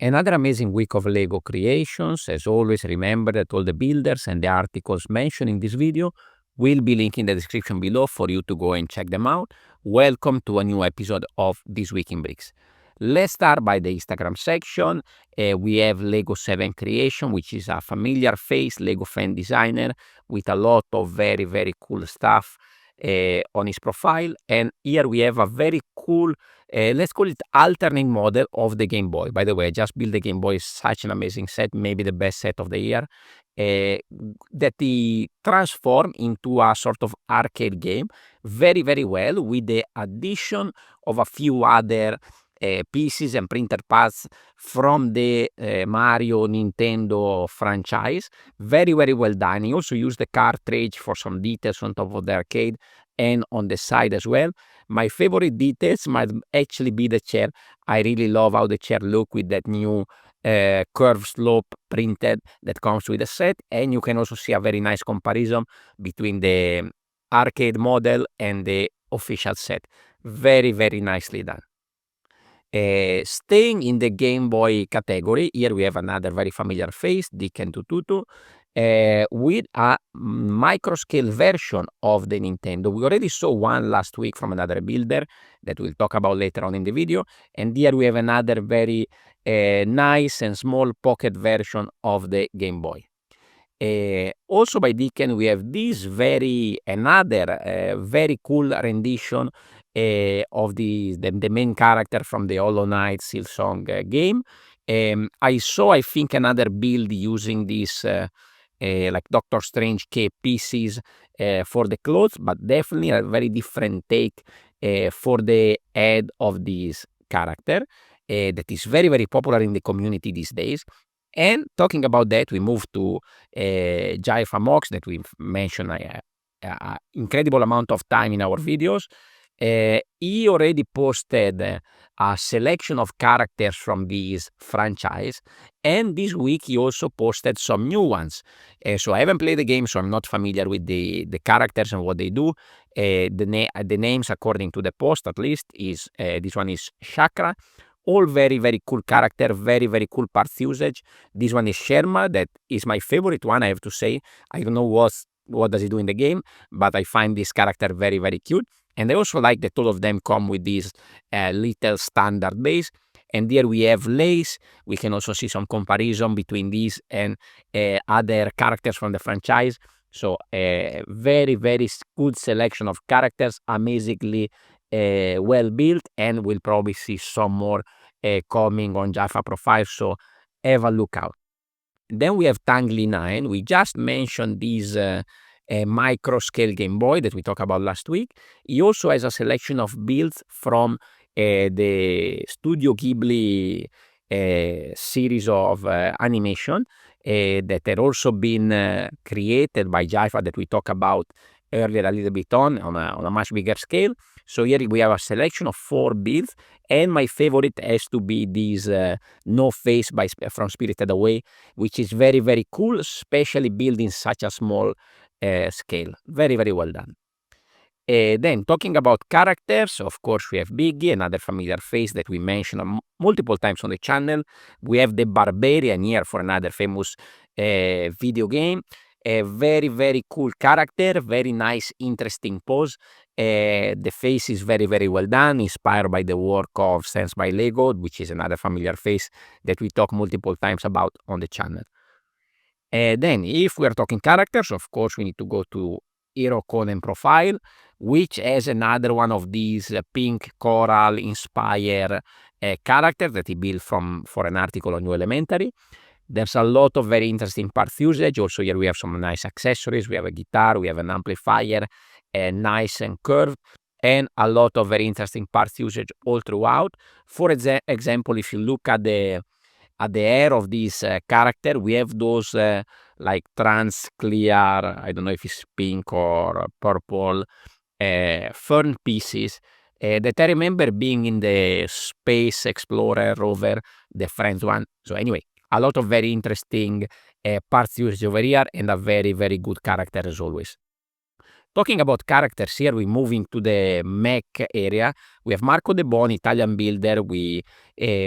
Another amazing week of Lego creations. As always, remember that all the builders and the articles mentioned in this video will be linked in the description below for you to go and check them out. Welcome to a new episode of This Week in Bricks. Let's start by the Instagram section. We have Lego 7 Creation, which is a familiar face Lego fan designer with a lot of very, very cool stuff on his profile. And here we have a very cool, let's call it alternate model of the Game Boy. By the way, I just built the Game Boy. It's such an amazing set, maybe the best set of the year, that he transformed into a sort of arcade game very, very well, with the addition of a few other pieces and printer parts from the Mario Nintendo franchise. Very, very well done. He also used the cartridge for some details on top of the arcade and on the side as well. My favorite details might actually be the chair. I really love how the chair look with that new curved slope printed that comes with the set, and you can also see a very nice comparison between the arcade model and the official set. Very, very nicely done. Staying in the Game Boy category, here we have another very familiar face, Dicken Tututu, with a micro-scale version of the Nintendo. We already saw one last week from another builder that we'll talk about later on in the video, and here we have another very nice and small pocket version of the Game Boy. Also by Dicken, we have this another very cool rendition of the main character from the Hollow Knight Silksong game. I saw, I think, another build using this like Doctor Strange cape pieces for the clothes, but definitely a very different take for the head of this character that is very, very popular in the community these days. And talking about that, we move to Jaifa Mox that we've mentioned an incredible amount of time in our videos. He already posted a selection of characters from this franchise, and this week he also posted some new ones. So I haven't played the game, so I'm not familiar with the characters and what they do. The names, according to the post at least, is this one is Chakra. All very, very cool character, very, very cool parts usage. This one is Sherma, that is my favorite one, I have to say. I don't know what does he do in the game, but I find this character very, very cute. And I also like that all of them come with this little standard base. And here we have Lace. We can also see some comparison between these and other characters from the franchise. So a very, very good selection of characters, amazingly well built, and we'll probably see some more coming on Jaifa profile, so have a look out. Then we have Tangli 9. We just mentioned this micro scale Game Boy that we talked about last week. He also has a selection of builds from the Studio Ghibli series of animation that had also been created by Jaifa that we talked about earlier a little bit on a much bigger scale. So here we have a selection of 4 builds, and my favorite has to be this No Face from Spirited Away, which is very, very cool, especially built in such a small scale. Very, very well done. Then talking about characters, of course we have Biggie, another familiar face that we mentioned multiple times on the channel. We have the Barbarian here for another famous video game. A very, very cool character, very nice, interesting pose. The face is very, very well done, inspired by the work of Sense by Lego, which is another familiar face that we talk multiple times about on the channel. Then if we are talking characters, of course we need to go to eerookkonen profile, which has another one of these pink coral inspired characters that he built for an article on New Elementary. There's a lot of very interesting parts usage. Also here we have some nice accessories. We have a guitar, we have an amplifier, nice and curved, and a lot of very interesting parts usage all throughout. For example, if you look at the hair of this character, we have those like trans clear, I don't know if it's pink or purple, fern pieces that I remember being in the Space Explorer rover, the Friends one. So anyway, a lot of very interesting parts usage over here, and a very, very good character as always. Talking about characters here, we moving to the Mech area. We have Marco De Boni, Italian builder. We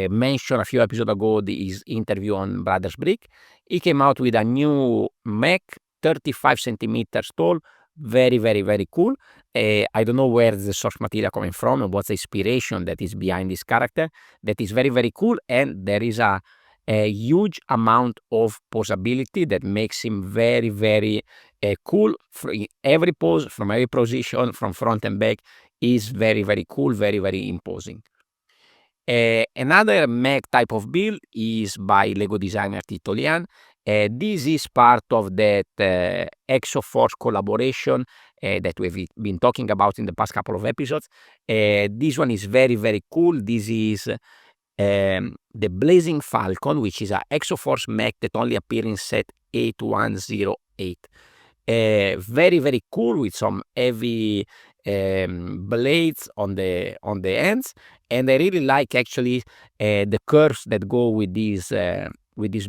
mentioned a few episodes ago his interview on Brothers Brick. He came out with a new Mech, 35 centimeters tall. Very, very, very cool. I don't know where the source material coming from and what's the inspiration that is behind this character. That is very, very cool, and there is a huge amount of posability that makes him very, very cool. Every pose, from every position, from front and back, is very, very cool, very, very imposing. Another Mech type of build is by Lego designer Titolian. This is part of that Exo-Force collaboration that we've been talking about in the past couple of episodes. This one is very, very cool. This is the Blazing Falcon, which is a Exo-Force Mech that only appears in set 8108. Very, very cool, with some heavy blades on the ends, and I really like actually the curves that go with these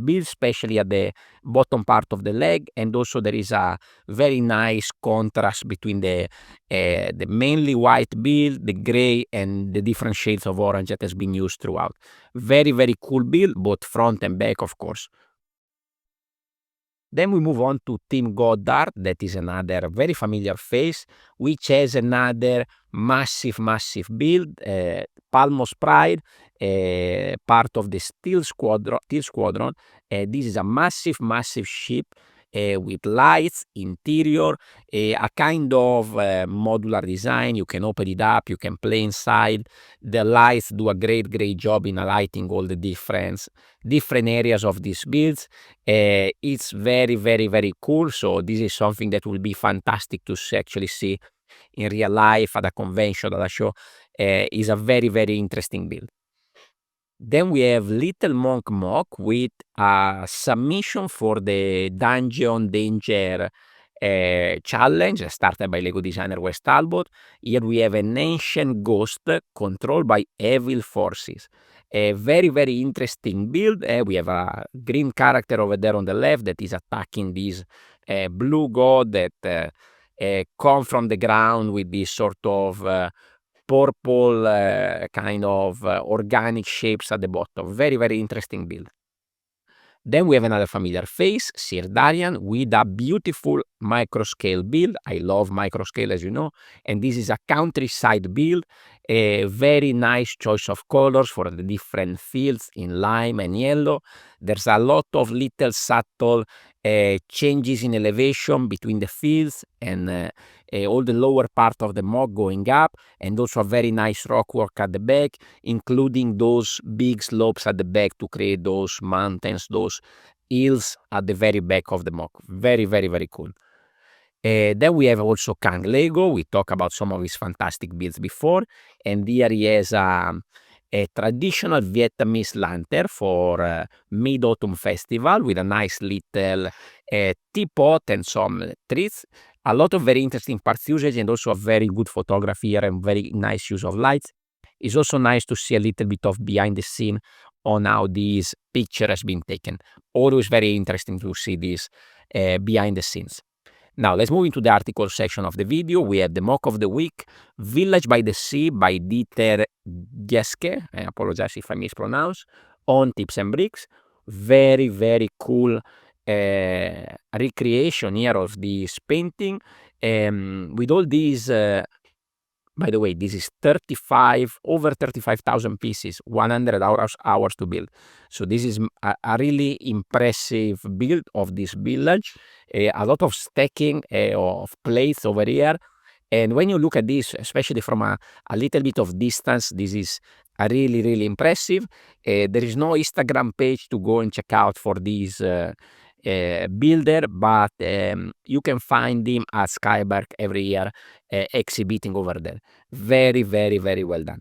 builds, especially at the bottom part of the leg, and also there is a very nice contrast between the mainly white build, the gray, and the different shades of orange that has been used throughout. Very, very cool build, both front and back, of course. Then we move on to Team Goddard. That is another very familiar face, which has another massive, massive build. Palmo's Pride, part of the Steel Squadron. This is a massive, massive ship with lights, interior, a kind of modular design. You can open it up, you can play inside. The lights do a great, great job in lighting all the different areas of these builds. It's very, very, very cool. So this is something that will be fantastic to actually see in real life at a convention, at a show. Is a very, very interesting build. Then we have Little Monk Mock with a submission for the Dungeon Danger challenge started by Lego designer Wes Talbott. Here we have an ancient ghost controlled by evil forces. A very, very interesting build. We have a green character over there on the left that is attacking this blue god that come from the ground with this sort of purple kind of organic shapes at the bottom. Very, very interesting build. Then we have another familiar face, Syrdarian, with a beautiful microscale build. I love microscale, as you know, and this is a countryside build. A very nice choice of colors for the different fields in lime and yellow. There's a lot of little subtle changes in elevation between the fields and all the lower part of the mock going up, and also a very nice rock work at the back, including those big slopes at the back to create those mountains, those hills at the very back of the mock. Very, very, very cool. Then we have also Khanglego. We talked about some of his fantastic builds before, and here he has a traditional Vietnamese lantern for Mid-Autumn Festival with a nice little teapot and some trees. A lot of very interesting parts usage, and also a very good photography here and very nice use of lights. It's also nice to see a little bit of behind the scene on how this picture has been taken. Always very interesting to see this behind the scenes. Now let's move into the article section of the video. We have the mock of the week, Village by the Sea by Dieter Gieske. I apologize if I mispronounce. On Tips and Bricks. Very, very cool recreation here of this painting. With all these, by the way, this is over 35,000 pieces, 100 hours to build. So this is a really impressive build of this village. A lot of stacking of plates over here. And when you look at this, especially from a little bit of distance, this is a really, really impressive. There is no Instagram page to go and check out for this builder, but you can find him at Skyberg every year exhibiting over there. Very, very, very well done.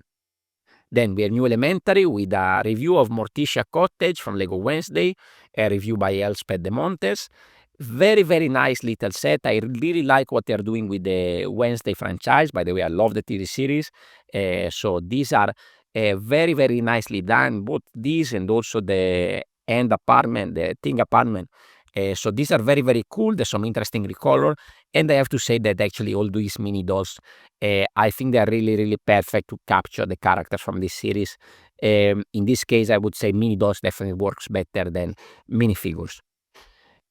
Then we have New Elementary with a review of Morticia Cottage from Lego Wednesday, a review by Elspeth de Montes. Very, very nice little set. I really like what they're doing with the Wednesday franchise. By the way, I love the TV series. So these are very, very nicely done. Both these and also the end apartment, the Ting apartment, So these are very, very cool. There's some interesting recolor, and I have to say that actually all these mini dolls, I think they are really, really perfect to capture the characters from this series. In this case, I would say mini dolls definitely works better than minifigures.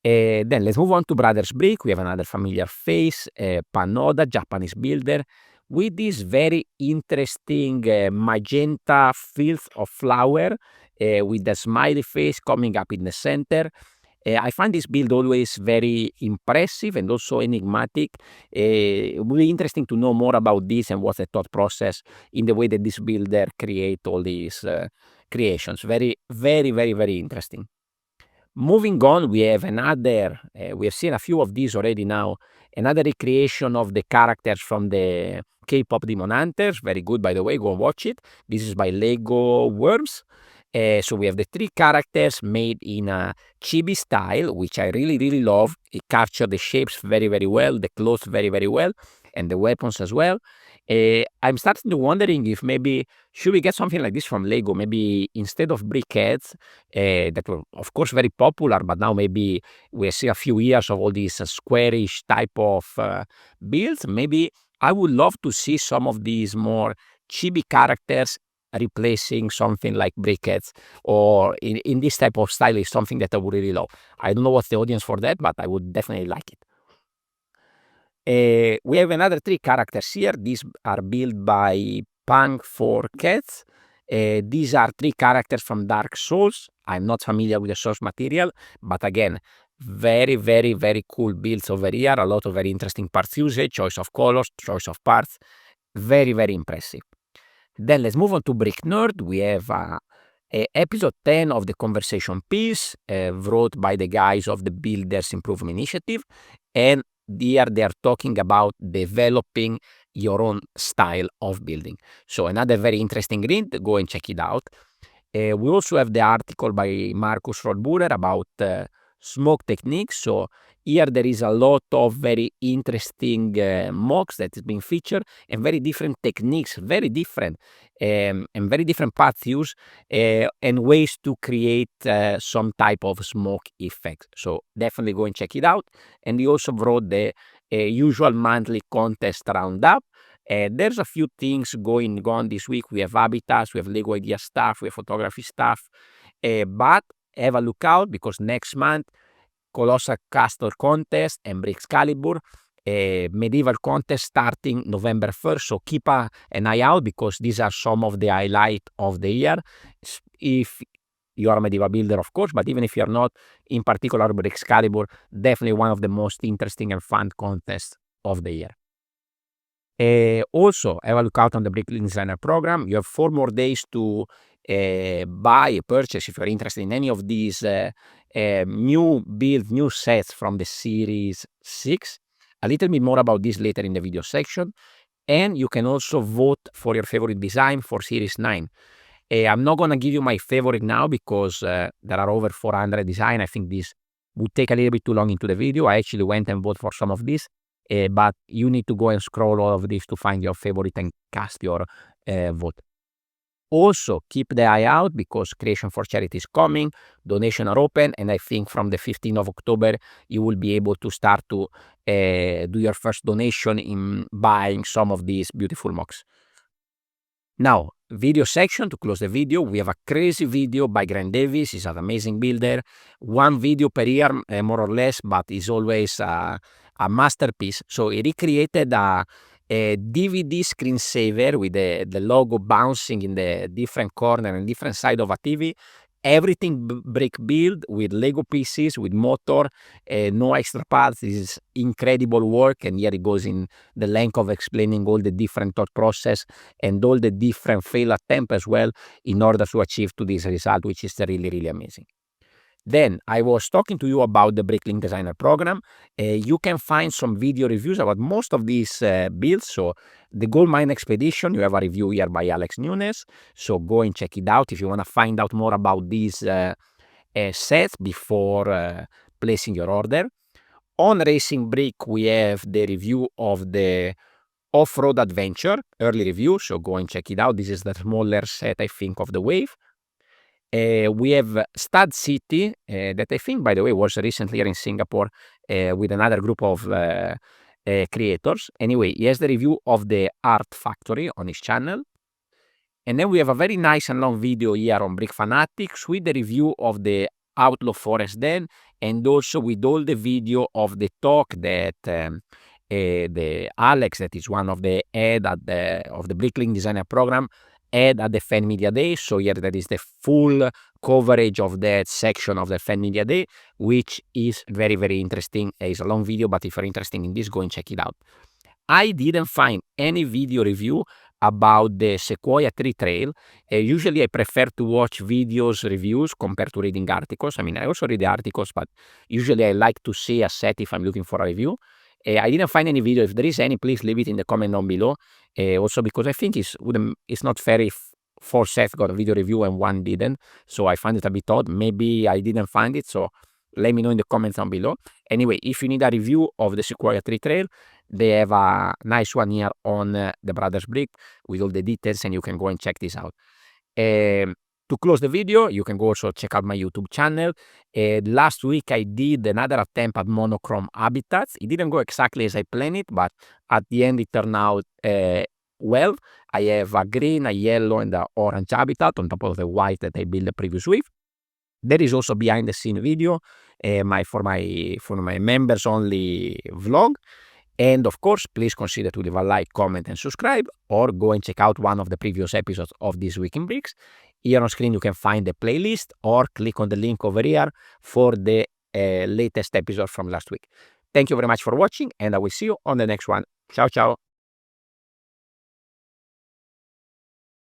Then let's move on to Brothers Brick. We have another familiar face, Noda, Japanese builder, with this very interesting magenta filth of flower with the smiley face coming up in the center. I find this build always very impressive and also enigmatic. It will be interesting to know more about this and what's the thought process in the way that this builder create all these creations. Very, very, very, very interesting. Moving on, we have another, we have seen a few of these already now, another recreation of the characters from the K-pop Demon Hunters. Very good, by the way, go and watch it. This is by LegoWyrm. So we have the 3 characters made in a chibi style, which I really, really love. It captures the shapes very, very well, the clothes very, very well, and the weapons as well. I'm starting to wondering if maybe should we get something like this from Lego? Maybe instead of briquettes, that were of course very popular, but now maybe we see a few years of all these squarish type of builds. Maybe I would love to see some of these more chibi characters replacing something like briquettes, or in this type of style is something that I would really love. I don't know what's the audience for that, but I would definitely like it. We have another 3 characters here. These are built by Punk for Cats. These are 3 characters from Dark Souls. I'm not familiar with the source material, but again, very, very, very cool builds over here. A lot of very interesting parts usage, choice of colors, choice of parts. Very, very impressive. Then let's move on to Brick Nerd. We have episode 10 of the conversation piece, wrote by the guys of the Builders Improvement Initiative, and here they are talking about developing your own style of building. So another very interesting read, go and check it out. We also have the article by Markus Rollbuhler about smoke techniques. So here there is a lot of very interesting mocks that is being featured, and very different techniques, very different and very different paths used, and ways to create some type of smoke effect. So definitely go and check it out. And he also wrote the usual monthly contest roundup. There's a few things going on this week. We have habitats, we have Lego idea stuff, we have photography stuff, but have a look out, because next month Colossal Castle contest and Brixcalibur medieval contest starting November 1st. So keep an eye out, because these are some of the highlight of the year. If you are a medieval builder, of course, but even if you're not, in particular Brixcalibur, definitely one of the most interesting and fun contests of the year. Also, have a look out on the Brickling Designer program. You have 4 more days to buy, purchase, if you're interested in any of these new sets from the Series 6. A little bit more about this later in the video section. And you can also vote for your favorite design for Series 9. I'm not going to give you my favorite now, because there are over 400 designs. I think this would take a little bit too long into the video. I actually went and voted for some of these. But you need to go and scroll all of this to find your favorite and cast your vote. Also, keep the eye out, because Creation for Charity is coming, donations are open, and I think from the 15th of October you will be able to start to do your first donation in buying some of these beautiful mocks. Now, video section, to close the video, we have a crazy video by Grant Davis. He's an amazing builder. 1 video per year, more or less, but it's always a masterpiece. So he recreated a DVD screensaver with the logo bouncing in the different corner and different side of a TV. Everything brick build with Lego pieces, with motor, no extra parts. This is incredible work, and here it goes in the length of explaining all the different thought process and all the different fail attempt as well, in order to achieve to this result, which is really, really amazing. Then I was talking to you about the Bricklink Designer program. You can find some video reviews about most of these builds. So the Gold Mine Expedition, you have a review here by Alex Nunes. So go and check it out if you want to find out more about these sets before placing your order. On Racing Brick, we have the review of the Off-Road Adventure, early review. So go and check it out. This is the smaller set, I think, of the wave. We have Stud City, that I think, by the way, was recently here in Singapore with another group of creators. Anyway, he has the review of the Art Factory on his channel. And then we have a very nice and long video here on Brick Fanatics with the review of the Outlaw Forest Den, and also with all the video of the talk that the Alex, that is one of the head of the Bricklink Designer Program, had at the Fan Media Day. So here that is the full coverage of that section of the Fan Media Day, which is very, very interesting. It's a long video, but if you're interested in this, go and check it out. I didn't find any video review about the Sequoia Tree Trail. Usually I prefer to watch videos reviews compared to reading articles. I mean, I also read the articles, but usually I like to see a set if I'm looking for a review. I didn't find any video. If there is any, please leave it in the comment down below. Also because I think it's not fair if 4 sets got a video review and 1 didn't. So I find it a bit odd. Maybe I didn't find it, so let me know in the comments down below. Anyway, if you need a review of the Sequoia Tree Trail, they have a nice one here on the Brothers Brick with all the details, and you can go and check this out. To close the video, you can go also check out my YouTube channel. Last week I did another attempt at monochrome habitats. It didn't go exactly as I planned it, but at the end it turned out well. I have a green, a yellow, and an orange habitat on top of the white that I built the previous week. There is also behind the scene video for my members only vlog. And of course, please consider to leave a like, comment, and subscribe, or go and check out one of the previous episodes of This Week in Bricks. Here on screen you can find the playlist, or click on the link over here for the latest episode from last week. Thank you very much for watching, and I will see you on the next one. Ciao, ciao.